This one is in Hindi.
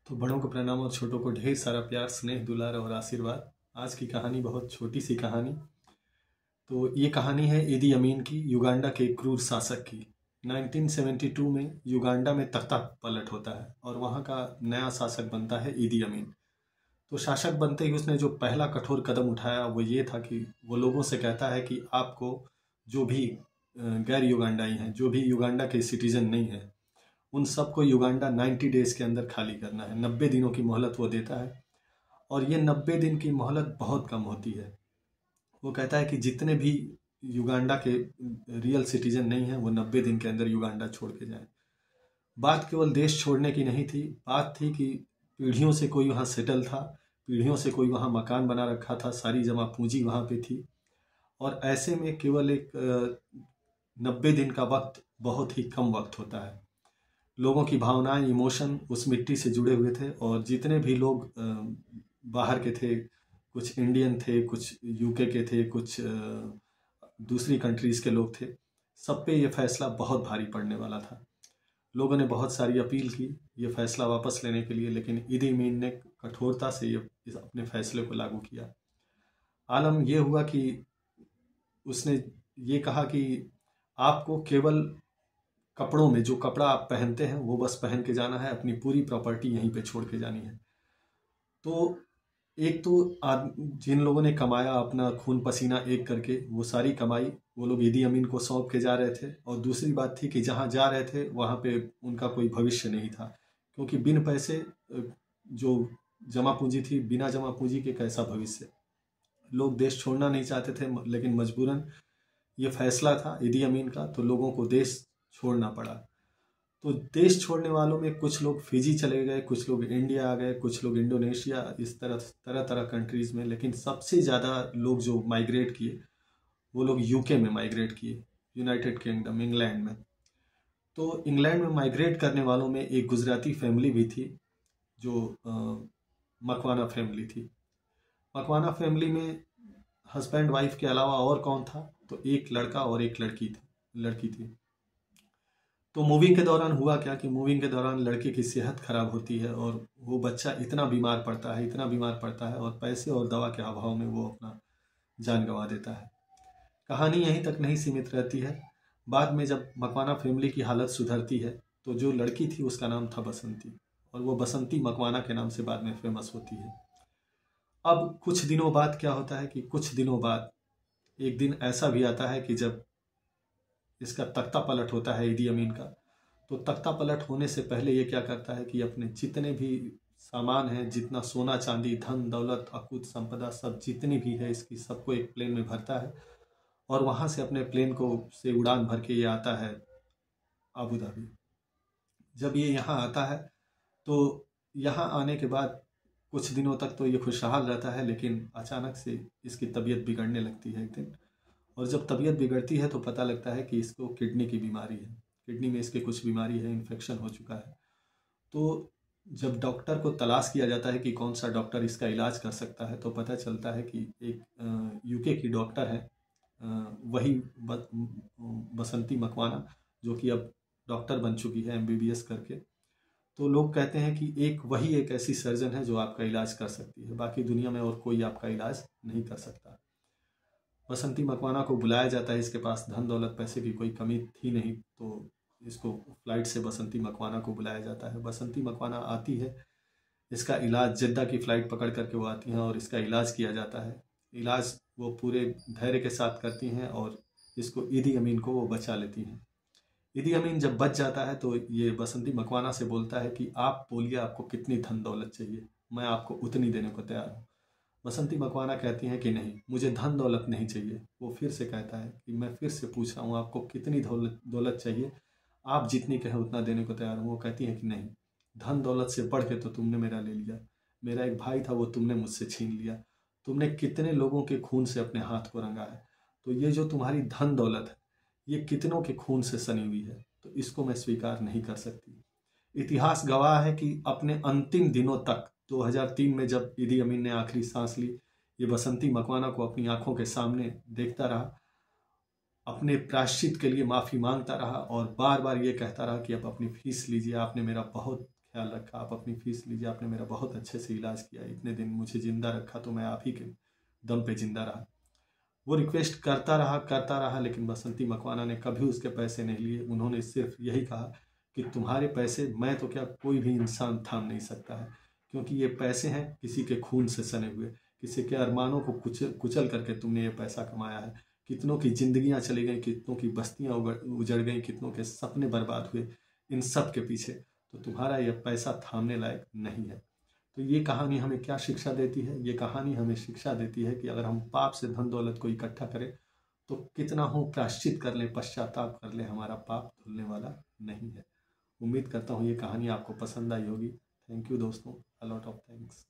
तो बड़ों को प्रणाम और छोटों को ढेर सारा प्यार, स्नेह, दुलार और आशीर्वाद। आज की कहानी बहुत छोटी सी कहानी। तो ये कहानी है इदी अमीन की, युगांडा के एक क्रूर शासक की। 1972 में युगांडा में तख्ता पलट होता है और वहाँ का नया शासक बनता है इदी अमीन। तो शासक बनते ही उसने जो पहला कठोर कदम उठाया वो ये था कि वो लोगों से कहता है कि आपको जो भी गैर युगांडाई हैं, जो भी युगांडा के सिटीजन नहीं हैं, उन सबको युगांडा 90 डेज के अंदर खाली करना है। 90 दिनों की मोहलत वो देता है और ये 90 दिन की मोहलत बहुत कम होती है। वो कहता है कि जितने भी युगांडा के रियल सिटीजन नहीं हैं वो 90 दिन के अंदर युगांडा छोड़ के जाएं। बात केवल देश छोड़ने की नहीं थी, बात थी कि पीढ़ियों से कोई वहाँ सेटल था, पीढ़ियों से कोई वहाँ मकान बना रखा था, सारी जमा पूंजी वहाँ पे थी। और ऐसे में केवल एक 90 दिन का वक्त बहुत ही कम वक्त होता है। लोगों की भावनाएं, इमोशन उस मिट्टी से जुड़े हुए थे और जितने भी लोग बाहर के थे, कुछ इंडियन थे, कुछ यूके के थे, कुछ दूसरी कंट्रीज़ के लोग थे, सब पे ये फैसला बहुत भारी पड़ने वाला था। लोगों ने बहुत सारी अपील की ये फैसला वापस लेने के लिए, लेकिन इदी अमीन ने कठोरता से ये अपने फैसले को लागू किया। आलम ये हुआ कि उसने ये कहा कि आपको केवल कपड़ों में, जो कपड़ा आप पहनते हैं वो बस पहन के जाना है, अपनी पूरी प्रॉपर्टी यहीं पे छोड़ के जानी है। तो एक तो जिन लोगों ने कमाया अपना खून पसीना एक करके, वो सारी कमाई वो लोग इदी अमीन को सौंप के जा रहे थे। और दूसरी बात थी कि जहाँ जा रहे थे वहाँ पे उनका कोई भविष्य नहीं था, क्योंकि बिन पैसे जो जमा पूंजी थी, बिना जमा पूंजी के कैसा भविष्य। लोग देश छोड़ना नहीं चाहते थे, लेकिन मजबूरन ये फैसला था इदी अमीन का, तो लोगों को देश छोड़ना पड़ा। तो देश छोड़ने वालों में कुछ लोग फिजी चले गए, कुछ लोग इंडिया आ गए, कुछ लोग इंडोनेशिया, इस तरह तरह कंट्रीज़ में। लेकिन सबसे ज़्यादा लोग जो माइग्रेट किए वो लोग यूके में माइग्रेट किए, यूनाइटेड किंगडम, इंग्लैंड में। तो इंग्लैंड में माइग्रेट करने वालों में एक गुजराती फैमिली भी थी, जो मकवाना फैमिली थी। मकवाना फैमिली में हस्बैंड वाइफ के अलावा और कौन था, तो एक लड़का और एक लड़की थी। तो मूविंग के दौरान हुआ क्या कि मूविंग के दौरान लड़के की सेहत खराब होती है और वो बच्चा इतना बीमार पड़ता है और पैसे और दवा के अभाव में वो अपना जान गंवा देता है। कहानी यहीं तक नहीं सीमित रहती है। बाद में जब मकवाना फैमिली की हालत सुधरती है तो जो लड़की थी उसका नाम था बसंती, और वो बसंती मकवाना के नाम से बाद में फेमस होती है। अब कुछ दिनों बाद क्या होता है कि कुछ दिनों बाद एक दिन ऐसा भी आता है कि जब इसका तख्ता पलट होता है इदी अमीन का। तो तख्ता पलट होने से पहले ये क्या करता है कि अपने जितने भी सामान हैं, जितना सोना चांदी, धन दौलत, अकूत संपदा, सब जितनी भी है इसकी, सबको एक प्लेन में भरता है और वहाँ से अपने प्लेन को से उड़ान भर के ये आता है अबू धाबी। जब ये यहाँ आता है तो यहाँ आने के बाद कुछ दिनों तक तो ये खुशहाल रहता है, लेकिन अचानक से इसकी तबीयत बिगड़ने लगती है एक दिन। और जब तबीयत बिगड़ती है तो पता लगता है कि इसको किडनी की बीमारी है, किडनी में इसके कुछ बीमारी है, इन्फेक्शन हो चुका है। तो जब डॉक्टर को तलाश किया जाता है कि कौन सा डॉक्टर इसका इलाज कर सकता है, तो पता चलता है कि एक यूके की डॉक्टर है, वही बसंती मकवाना, जो कि अब डॉक्टर बन चुकी है एमबीबीएस करके। तो लोग कहते हैं कि वही एक ऐसी सर्जन है जो आपका इलाज कर सकती है, बाकी दुनिया में और कोई आपका इलाज नहीं कर सकता। बसंती मकवाना को बुलाया जाता है, इसके पास धन दौलत पैसे की कोई कमी थी नहीं, तो इसको फ्लाइट से बसंती मकवाना को बुलाया जाता है। बसंती मकवाना आती है, इसका इलाज, जद्दा की फ़्लाइट पकड़ करके वो आती हैं और इसका इलाज किया जाता है। इलाज वो पूरे धैर्य के साथ करती हैं और इसको इदी अमीन को वो बचा लेती हैं। इदी अमीन जब बच जाता है तो ये बसंती मकवाना से बोलता है कि आप बोलिए आपको कितनी धन दौलत चाहिए, मैं आपको उतनी देने को तैयार हूँ। बसंती मकवाना कहती हैं कि नहीं, मुझे धन दौलत नहीं चाहिए। वो फिर से कहता है कि मैं फिर से पूछ रहा हूँ आपको कितनी दौलत चाहिए, आप जितनी कहें उतना देने को तैयार हूँ। वो कहती हैं कि नहीं, धन दौलत से बढ़ के तो तुमने मेरा ले लिया, मेरा एक भाई था वो तुमने मुझसे छीन लिया, तुमने कितने लोगों के खून से अपने हाथ को रंगा है, तो ये जो तुम्हारी धन दौलत है ये कितनों के खून से सनी हुई है, तो इसको मैं स्वीकार नहीं कर सकती। इतिहास गवाह है कि अपने अंतिम दिनों तक 2003 में जब इदी अमीन ने आखिरी सांस ली, ये बसंती मकवाना को अपनी आंखों के सामने देखता रहा, अपने प्रायश्चित के लिए माफ़ी मांगता रहा और बार बार ये कहता रहा कि आप अपनी फीस लीजिए, आपने मेरा बहुत ख्याल रखा, आप अपनी फीस लीजिए, आपने मेरा बहुत अच्छे से इलाज किया, इतने दिन मुझे ज़िंदा रखा, तो मैं आप ही के दम पे ज़िंदा रहा। वो रिक्वेस्ट करता रहा, लेकिन बसंती मकवाना ने कभी उसके पैसे नहीं लिए। उन्होंने सिर्फ यही कहा कि तुम्हारे पैसे मैं तो क्या कोई भी इंसान थाम नहीं सकता है, क्योंकि ये पैसे हैं किसी के खून से सने हुए, किसी के अरमानों को कुचल करके तुमने ये पैसा कमाया है। कितनों की जिंदगियां चली गई, कितनों की बस्तियां उजड़ गई, कितनों के सपने बर्बाद हुए इन सब के पीछे, तो तुम्हारा यह पैसा थामने लायक नहीं है। तो ये कहानी हमें क्या शिक्षा देती है? ये कहानी हमें शिक्षा देती है कि अगर हम पाप से धन दौलत को इकट्ठा करें तो कितना हो प्रायश्चित कर लें, पश्चाताप कर लें, हमारा पाप धुलने वाला नहीं है। उम्मीद करता हूँ ये कहानी आपको पसंद आई होगी। थैंक यू दोस्तों, अ लॉट ऑफ थैंक्स।